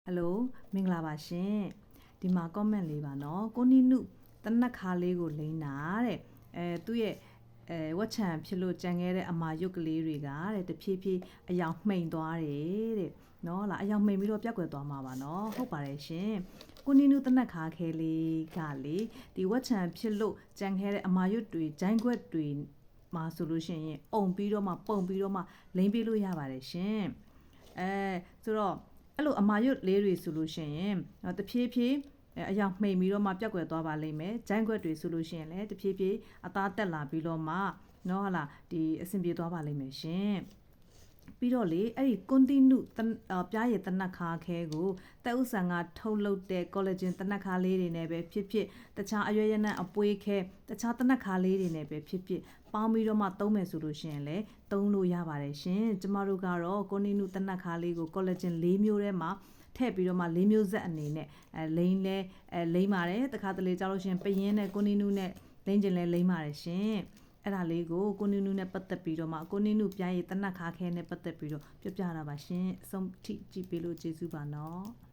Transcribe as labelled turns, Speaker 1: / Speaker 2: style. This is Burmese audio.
Speaker 1: ဟယ်လိုမင်္ဂလာပါရှင်ဒီမှာ comment လေးပါနော်ကိုနီနုတနက်ခါလေးကိုလိမ့်တာတဲ့သူ့ရဲ့ဝက်ချံဖြစ်လို့ကြံခဲ့တဲ့အမာရုပ်ကလေးတွေကတဲ့တဖြည်းဖြည်းအယောင်မှိန်သွားတယ်တဲ့နော်လားအယောင်မှိန်ပြီးတော့ပြက်ကွယ်သွားမှာပါနော်ဟုတ်ပါတယ်ရှင်ကိုနီနုတနက်ခါခဲလေးကလေဒီဝက်ချံဖြစ်လို့ကြံခဲ့တဲ့အမာရုပ်တွေဂျိုင်းခွက်တွေမှာဆိုလို့ရှိရင်အုံပြီးတော့မှပုံပြီးတော့မှလိမ့်ပေးလို့ရပါတယ်ရှင်ဆိုတော့အဲ့လိုအမာရွတ်လေးတွေဆိုလို့ရှိရင်တဖြည်းဖြည်းအယောင်မှိန်ပြီးတော့မှပြက်ကွယ်သွားပါလိမ့်မယ်ဂျိုင်းခွက်တွေဆိုလို့ရှိရင်လည်းတဖြည်းဖြည်းအသားတက်လာပြီးတော့မှနော်ဟာလားဒီအဆင်ပြေသွားပါလိမ့်မယ်ရှင်ပြီးတော့လေအဲ့ဒီကွန်တီနုပြားရည်တနက်ခါခဲကိုတက်ဥဆန်ကထုတ်လုပ်တဲ့ collagen တနက်ခါလေးတွေနဲ့ပဲဖြစ်ဖြစ်တခြားအရွယ်ရနံ့အပွေးခဲတခြားတနက်ခါလေးတွေနဲ့ပဲဖြစ်ဖြစ်ပေါင်းပြီးတော့မှသုံးမယ်ဆိုလို့ရှိရင်လည်းသုံးလို့ရပါတယ်ရှင်ကျမတို့ကတော့ကွန်တီနုတနက်ခါလေးကို collagen ၄မျိုးထဲမှာထည့်ပြီးတော့မှ၄မျိုးဆက်အနေနဲ့လိမ့်လဲလိမ့်ပါတယ်တခါတလေကြောက်လို့ရှင်ပရင်နဲ့ကွန်တီနုနဲ့လိမ့်ကျင်လဲလိမ့်ပါတယ်ရှင်အဲ့ဒါလေးကိုကိုနီနုနဲ့ပတ်သက်ပြီးတော့မှကိုနီနုပြားရည်တနက်ခါခဲနဲ့ပတ်သက်ပြီးတော့ပြပြတာပါရှင်အဆုံးထိကြည့်ပေးလို့ကျေးဇူးပါနော်